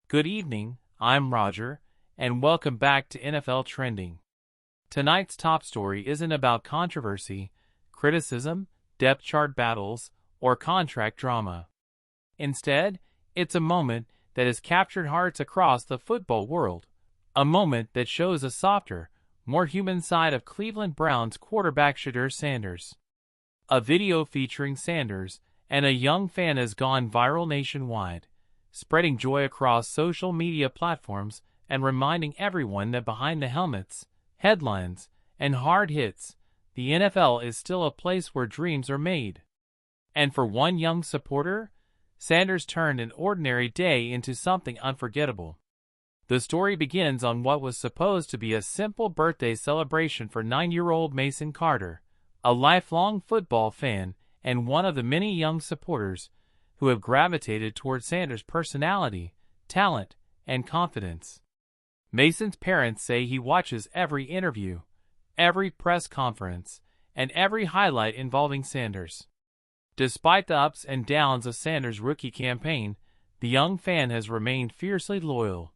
Good evening, I'm Roger, and welcome back to NFL Trending. Tonight's top story isn't about controversy, criticism, depth chart battles, or contract drama. Instead, it's a moment that has captured hearts across the football world, a moment that shows a softer, more human side of Cleveland Browns quarterback Shedeur Sanders. A video featuring Sanders and a young fan has gone viral nationwide, spreading joy across social media platforms and reminding everyone that behind the helmets, headlines, and hard hits, the NFL is still a place where dreams are made. And for one young supporter, Sanders turned an ordinary day into something unforgettable. The story begins on what was supposed to be a simple birthday celebration for 9-year-old Mason Carter, a lifelong football fan and one of the many young supporters who have gravitated toward Sanders' personality, talent, and confidence. Mason's parents say he watches every interview, every press conference, and every highlight involving Sanders. Despite the ups and downs of Sanders' rookie campaign, the young fan has remained fiercely loyal,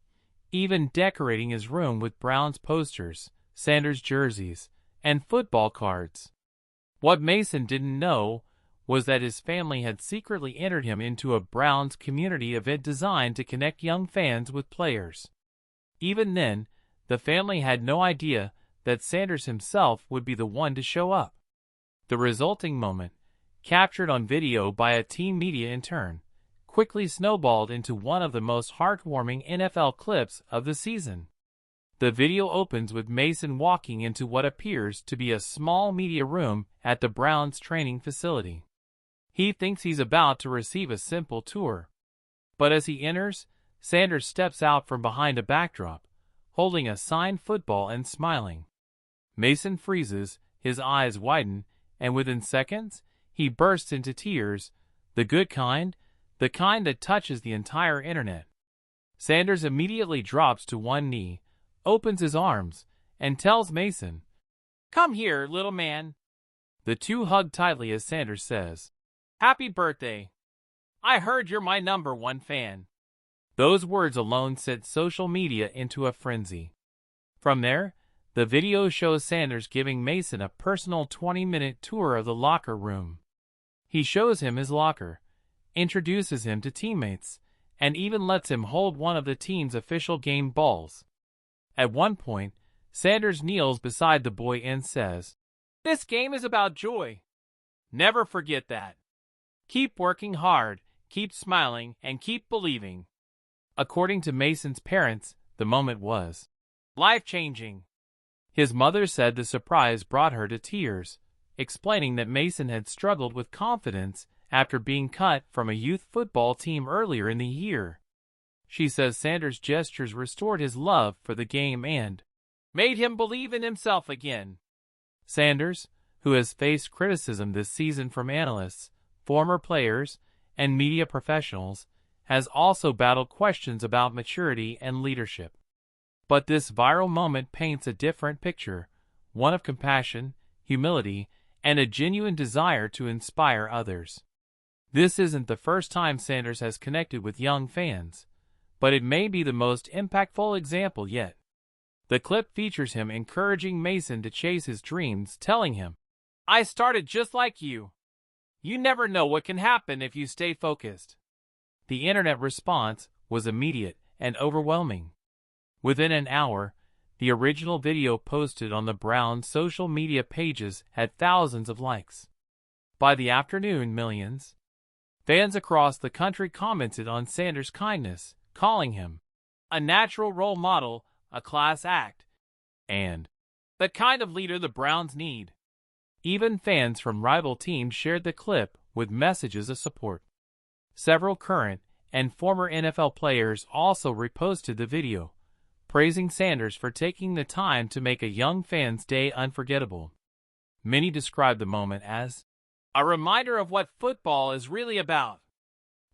even decorating his room with Browns posters, Sanders jerseys, and football cards. What Mason didn't know was that his family had secretly entered him into a Browns community event designed to connect young fans with players. Even then, the family had no idea that Sanders himself would be the one to show up. The resulting moment, captured on video by a team media intern, quickly snowballed into one of the most heartwarming NFL clips of the season. The video opens with Mason walking into what appears to be a small media room at the Browns training facility. He thinks he's about to receive a simple tour. But as he enters, Sanders steps out from behind a backdrop, holding a signed football and smiling. Mason freezes, his eyes widen, and within seconds, he bursts into tears, the good kind, the kind that touches the entire internet. Sanders immediately drops to one knee, opens his arms, and tells Mason, "Come here, little man." The two hug tightly as Sanders says, "Happy birthday. I heard you're my #1 fan." Those words alone set social media into a frenzy. From there, the video shows Sanders giving Mason a personal 20-minute tour of the locker room. He shows him his locker, introduces him to teammates, and even lets him hold one of the team's official game balls. At one point, Sanders kneels beside the boy and says, "This game is about joy. Never forget that. Keep working hard, keep smiling, and keep believing." According to Mason's parents, the moment was life-changing. His mother said the surprise brought her to tears, explaining that Mason had struggled with confidence after being cut from a youth football team earlier in the year. She says Sanders' gestures restored his love for the game and made him believe in himself again. Sanders, who has faced criticism this season from analysts, former players, and media professionals, has also battled questions about maturity and leadership. But this viral moment paints a different picture, one of compassion, humility, and a genuine desire to inspire others. This isn't the first time Sanders has connected with young fans, but it may be the most impactful example yet. The clip features him encouraging Mason to chase his dreams, telling him, "I started just like you. You never know what can happen if you stay focused." The internet response was immediate and overwhelming. Within an hour, the original video posted on the Browns' social media pages had thousands of likes. By the afternoon, millions. Fans across the country commented on Sanders' kindness, calling him a natural role model, a class act, and the kind of leader the Browns need. Even fans from rival teams shared the clip with messages of support. Several current and former NFL players also reposted the video, praising Sanders for taking the time to make a young fan's day unforgettable. Many described the moment as a reminder of what football is really about.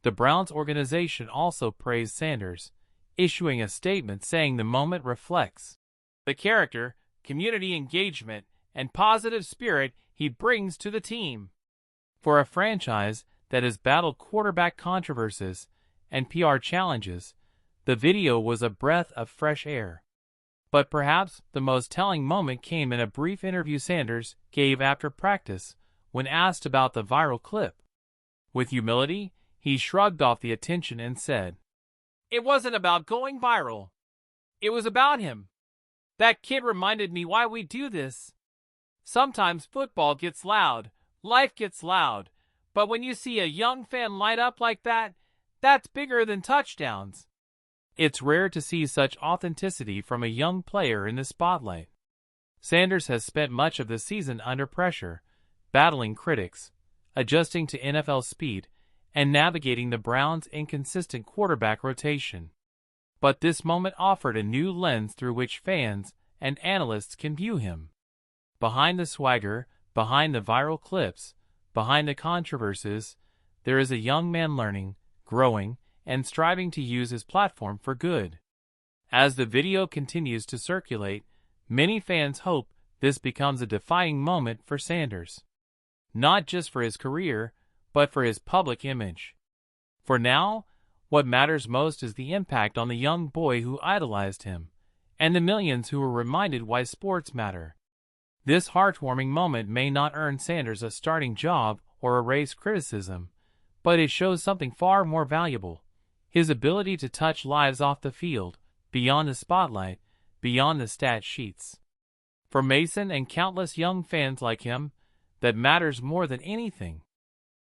The Browns organization also praised Sanders, issuing a statement saying the moment reflects the character, community engagement, and positive spirit he brings to the team. For a franchise that has battled quarterback controversies and PR challenges, The video was a breath of fresh air. But perhaps the most telling moment came in a brief interview Sanders gave after practice when asked about the viral clip. With humility, he shrugged off the attention and said, "It wasn't about going viral. It was about him. That kid reminded me why we do this. Sometimes football gets loud, life gets loud, but when you see a young fan light up like that, that's bigger than touchdowns." It's rare to see such authenticity from a young player in the spotlight. Sanders has spent much of the season under pressure, battling critics, adjusting to NFL speed, and navigating the Browns' inconsistent quarterback rotation. But this moment offered a new lens through which fans and analysts can view him. Behind the swagger, behind the viral clips, behind the controversies, there is a young man learning, growing, and striving to use his platform for good. As the video continues to circulate, many fans hope this becomes a defining moment for Sanders. Not just for his career, but for his public image. For now, what matters most is the impact on the young boy who idolized him, and the millions who were reminded why sports matter. This heartwarming moment may not earn Sanders a starting job or erase criticism, but it shows something far more valuable: his ability to touch lives off the field, beyond the spotlight, beyond the stat sheets. For Mason and countless young fans like him, that matters more than anything.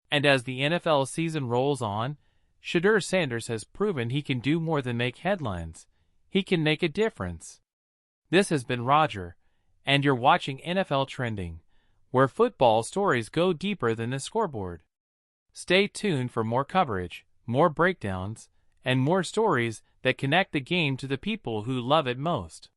And as the NFL season rolls on, Shedeur Sanders has proven he can do more than make headlines. He can make a difference. This has been Roger, and you're watching NFL Trending, where football stories go deeper than the scoreboard. Stay tuned for more coverage, more breakdowns, and more stories that connect the game to the people who love it most.